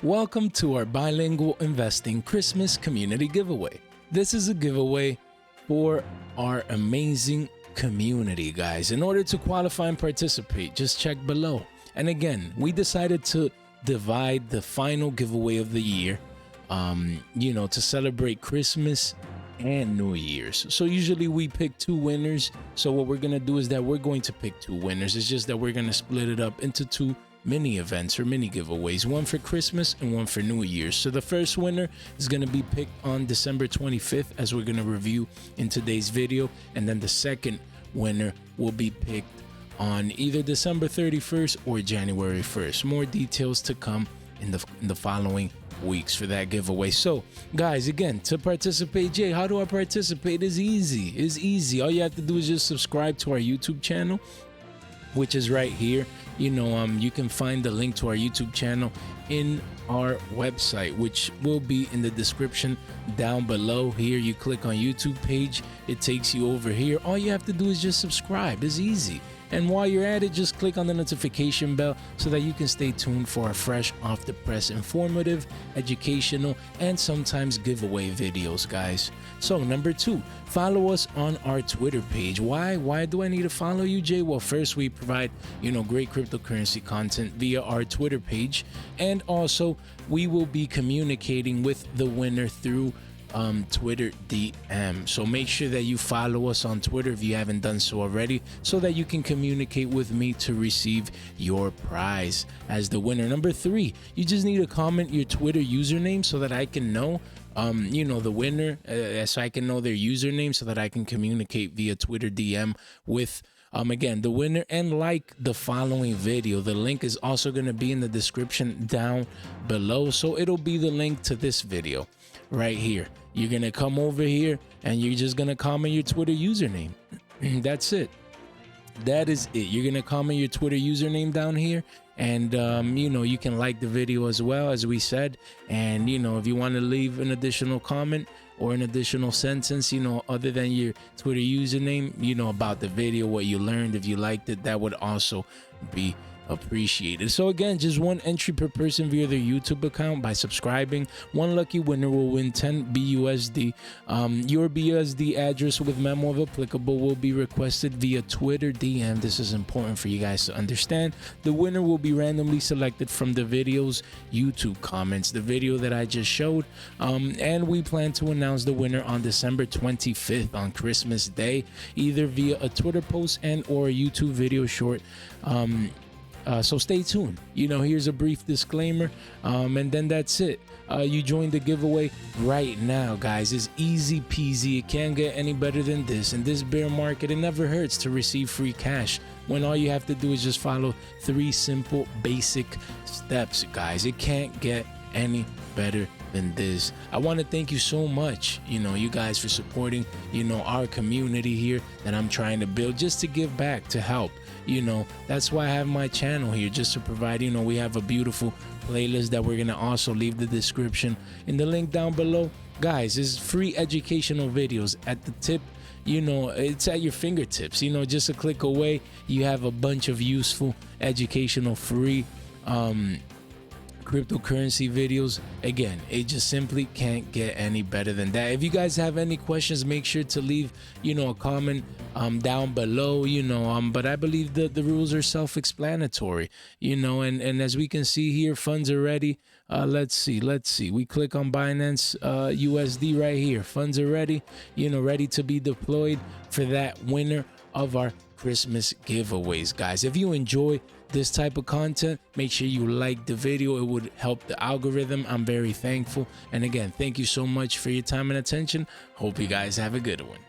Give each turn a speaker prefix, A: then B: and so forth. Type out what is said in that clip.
A: Welcome to our bilingual investing Christmas community giveaway. This is a giveaway for our amazing community, guys. In order to qualify and participate, just check below. And again, we decided to divide the final giveaway of the year, to celebrate Christmas and New Year's. So usually we pick two winners. So what we're gonna do is that we're going to pick two winners. It's just that we're gonna split it up into two mini events or mini giveaways, one for Christmas and one for New Year's. So the first winner is going to be picked on December 25th, as we're going to review in today's video, and then the second winner will be picked on either December 31st or January 1st. More details to come in the following weeks for that giveaway. So guys, again, to participate, Jay, how do I participate? It's easy. All you have to do is just subscribe to our YouTube channel, which is right here. You can find the link to our YouTube channel in our website, which will be in the description down below. Here, you click on YouTube page, it takes you over here. All you have to do is just subscribe. It's easy. And while you're at it, just click on the notification bell so that you can stay tuned for our fresh, off the press, informative, educational, and sometimes giveaway videos, guys. So number 2, follow us on our Twitter page. Why do I need to follow you, Jay? Well, first, we provide great cryptocurrency content via our Twitter page, and also we will be communicating with the winner through Twitter DM. So make sure that you follow us on Twitter if you haven't done so already, so that you can communicate with me to receive your prize as the winner. Number 3, you just need to comment your Twitter username so that I can know the winner, so I can know their username, so that I can communicate via Twitter DM with again, the winner, and like the following video. The link is also going to be in the description down below, so it'll be the link to this video right here. You're going to come over here and you're just going to comment your Twitter username. That's it. That is it. You're going to comment your Twitter username down here, and you can like the video as well, as we said. And if you want to leave an additional comment or an additional sentence, other than your Twitter username, about the video, what you learned, if you liked it, that would also be appreciated. So again, just one entry per person via their YouTube account. By subscribing, one lucky winner will win 10 BUSD. Your BUSD address with memo if applicable will be requested via Twitter DM. This is important for you guys to understand. The winner will be randomly selected from the video's YouTube comments, the video that I just showed, and we plan to announce the winner on December 25th, on Christmas Day, either via a Twitter post and or a YouTube video short. So stay tuned. Here's a brief disclaimer, and then that's it. You join the giveaway right now, guys. It's easy peasy. It can't get any better than this. In this bear market, it never hurts to receive free cash when all you have to do is just follow 3 simple basic steps, guys. It can't get any better than this. I want to thank you so much, you guys, for supporting, our community here that I'm trying to build, just to give back, to help. That's why I have my channel here, just to provide. We have a beautiful playlist that we're gonna also leave the description in the link down below, guys. It's free educational videos at the tip. It's at your fingertips. Just a click away, you have a bunch of useful, educational, free cryptocurrency videos. Again, it just simply can't get any better than that. If you guys have any questions, make sure to leave a comment down below. But I believe the rules are self-explanatory. And as we can see here, funds are ready. Let's see, we click on Binance USD right here. Funds are ready, ready to be deployed for that winner of our Christmas giveaways, guys. If you enjoy this type of content, make sure you like the video. It would help the algorithm. I'm very thankful. And again, thank you so much for your time and attention. Hope you guys have a good one.